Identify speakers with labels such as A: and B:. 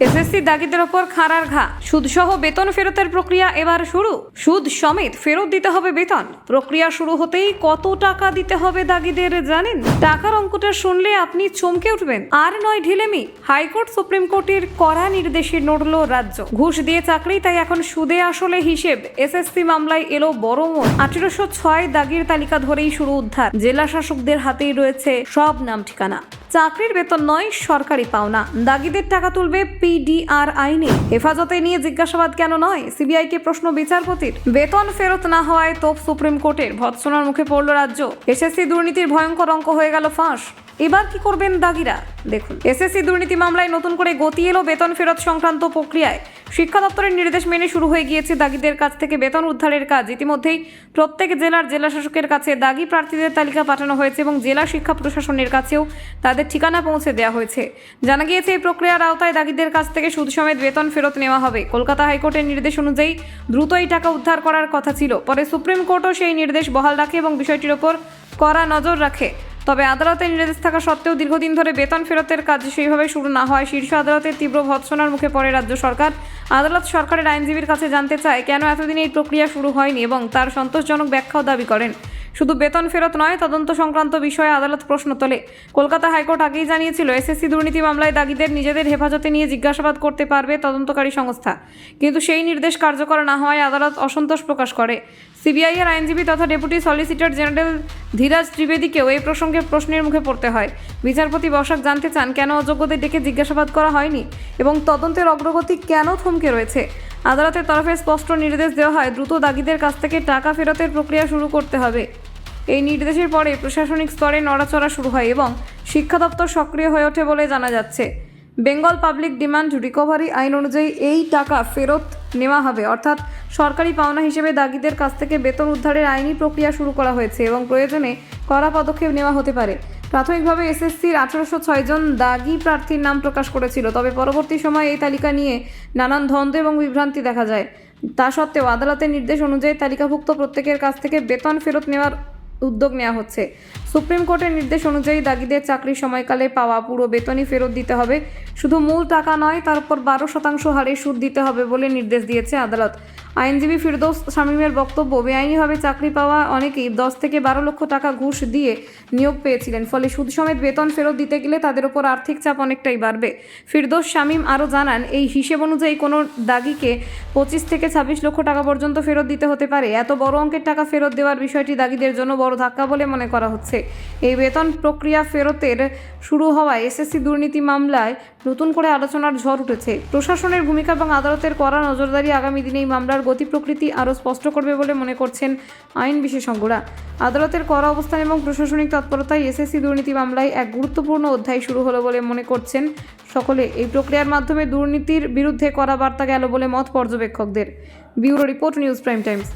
A: SSC দাগিদের ওপর খাঁড়ার ঘা। সুদসহ বেতন ফেরতের প্রক্রিয়া এবার শুরু। সুদ সমেত ফেরত দিতে হবে বেতন। প্রক্রিয়া শুরু হতেই কত টাকা দিতে হবে দাগিদের জানেন? টাকার অঙ্কটা শুনলে আপনি চমকে উঠবেন। আর নয় ঢিলেমি, হাইকোর্ট সুপ্রিম কোর্টের কড়া নির্দেশে নড়ল রাজ্য। ঘুষ দিয়ে চাকরি, তাই এখন সুদে আসলে হিসেব। এসএসসি মামলায় এলো বড় মোড়। 1806 দাগির তালিকা ধরেই শুরু উদ্ধার। জেলা শাসকদের হাতেই রয়েছে সব নাম ঠিকানা। চাকরির বেতন নয়, সরকারি পাওনা। দাগিদের টাকা তুলবে পিডিআর আইনে। হেফাজতে নিয়ে জিজ্ঞাসাবাদ কেন নয়, সিবিআইকে প্রশ্ন বিচারপতির। বেতন ফেরত না হওয়ায় তোপ সুপ্রিম কোর্টের। ভৎসনার মুখে পড়ল রাজ্য। এসএসসি দুর্নীতির ভয়ঙ্কর অঙ্ক হয়ে গেল ফাঁস। এবার কি করবেন দাগিরা দেখুন। এসএসসি দুর্নীতি মামলায় নতুন করে গতি এলো বেতন ফেরত সংক্রান্ত প্রক্রিয়ায়। শিক্ষা দপ্তরের নির্দেশ মেনে শুরু হয়ে গিয়েছে দাগিদের কাছ থেকে বেতন উদ্ধারের কাজ। ইতিমধ্যেই প্রত্যেক জেলার জেলা শাসকের কাছে দাগি প্রার্থীদের তালিকা পাঠানো হয়েছে এবং জেলা শিক্ষা প্রশাসনের কাছেও তাদের ঠিকানা পৌঁছে দেওয়া হয়েছে। জানা গিয়েছে এই প্রক্রিয়ার আওতায় দাগিদের কাছ থেকে সুদ সমেত বেতন ফেরত নেওয়া হবে। কলকাতা হাইকোর্টের নির্দেশ অনুযায়ী দ্রুত এই টাকা উদ্ধার করার কথা ছিল। পরে সুপ্রিম কোর্টও সেই নির্দেশ বহাল রাখে এবং বিষয়টির ওপর কড়া নজর রাখে। তবে আদালতের নির্দেশ থাকা সত্ত্বেও দীর্ঘদিন ধরে বেতন ফেরতের কাজ সেইভাবে শুরু না হয় শীর্ষ আদালতের তীব্র ভৎসনার মুখে পড়ে রাজ্য সরকার। আদালত সরকারের আইনজীবীর কাছে জানতে চায় কেন এতদিন এই প্রক্রিয়া শুরু হয়নি এবং তার সন্তোষজনক ব্যাখ্যাও দাবি করেন। শুধু বেতন ফেরত নয়, তদন্ত সংক্রান্ত বিষয়ে আদালত প্রশ্ন তোলে। কলকাতা হাইকোর্ট আগেই জানিয়েছিল এসএসসি দুর্নীতি মামলায় দাগিদের নিজেদের হেফাজতে নিয়ে জিজ্ঞাসাবাদ করতে পারবে তদন্তকারী সংস্থা। কিন্তু সেই নির্দেশ কার্যকর না হওয়ায় আদালত অসন্তোষ প্রকাশ করে। সিবিআই এর আইনজীবী তথা ডেপুটি সলিসিটর জেনারেল ধীরাজ ত্রিবেদীকেও এই প্রসঙ্গে প্রশ্নের মুখে পড়তে হয়। বিচারপতি বসাক জানতে চান কেন অযোগ্যদের ডেকে জিজ্ঞাসাবাদ করা হয়নি এবং তদন্তের অগ্রগতি কেন থমকে রয়েছে। আদালতের তরফে স্পষ্ট নির্দেশ দেওয়া হয় দ্রুত দাগিদের কাছ থেকে টাকা ফেরতের প্রক্রিয়া শুরু করতে হবে। এই নির্দেশের পরে প্রশাসনিক স্তরে নড়াচড়া শুরু হয় এবং শিক্ষা দপ্তর সক্রিয় হয়ে ওঠে বলে জানা যাচ্ছে। বেঙ্গল পাবলিক ডিমান্ড রিকভারি আইন অনুযায়ী এই টাকা ফেরত নেওয়া হবে, অর্থাৎ সরকারি পাওনা হিসেবে দাগিদের কাছ থেকে বেতন উদ্ধারের আইনি প্রক্রিয়া শুরু করা হয়েছে এবং প্রয়োজনে কড়া পদক্ষেপ নেওয়া হতে পারে। প্রাথমিকভাবে এসএসসির 1806 জন দাগি প্রার্থীর নাম প্রকাশ করেছিল, তবে পরবর্তী সময়ে এই তালিকা নিয়ে নানান দ্বন্দ্ব এবং বিভ্রান্তি দেখা যায়। তা সত্ত্বেও আদালতের নির্দেশ অনুযায়ী তালিকাভুক্ত প্রত্যেকের কাছ থেকে বেতন ফেরত নেওয়ার উদ্যোগ নেওয়া হচ্ছে। সুপ্রিম কোর্টের নির্দেশ অনুযায়ী দাগিদের চাকরির সময়কালে পাওয়া পুরো বেতনই ফেরত দিতে হবে। শুধু মূল টাকা নয়, তার উপর 12% হারে সুদ দিতে হবে বলে নির্দেশ দিয়েছে আদালত। আইনজীবী ফিরদৌস শামীমের বক্তব্য, বেআইনিভাবে চাকরি পাওয়া অনেকেই 10 থেকে 12 লক্ষ টাকা ঘুষ দিয়ে নিয়োগ পেয়েছিলেন, ফলে সুদ সমেত বেতন ফেরত দিতে গেলে তাদের ওপর আর্থিক চাপ অনেকটাই বাড়বে। ফিরদৌস শামীম আরও জানান, এই হিসেব অনুযায়ী কোনো দাগিকে 25 থেকে 26 লক্ষ টাকা পর্যন্ত ফেরত দিতে হতে পারে। এত বড় অঙ্কের টাকা ফেরত দেওয়ার বিষয়টি দাগিদের জন্য বড় ধাক্কা বলে মনে করা হচ্ছে। এই বেতন প্রক্রিয়া ফেরতের শুরু হওয়ায় এসএসসি দুর্নীতি মামলায় নতুন করে আলোচনার ঝড় উঠেছে। প্রশাসনের ভূমিকা এবং আদালতের কড়া নজরদারি আগামী দিনে এই মামলার গতি প্রকৃতি আরও স্পষ্ট করবে বলে মনে করছেন আইন বিশেষজ্ঞরা। আদালতের কড়া অবস্থান এবং প্রশাসনিক তৎপরতায় এসএসসি দুর্নীতি মামলায় এক গুরুত্বপূর্ণ অধ্যায় শুরু হলো বলে মনে করছেন সকলে। এই প্রক্রিয়ার মাধ্যমে দুর্নীতির বিরুদ্ধে কড়া বার্তা গেল বলে মত পর্যবেক্ষকদের। Bureau report, News Prime Times.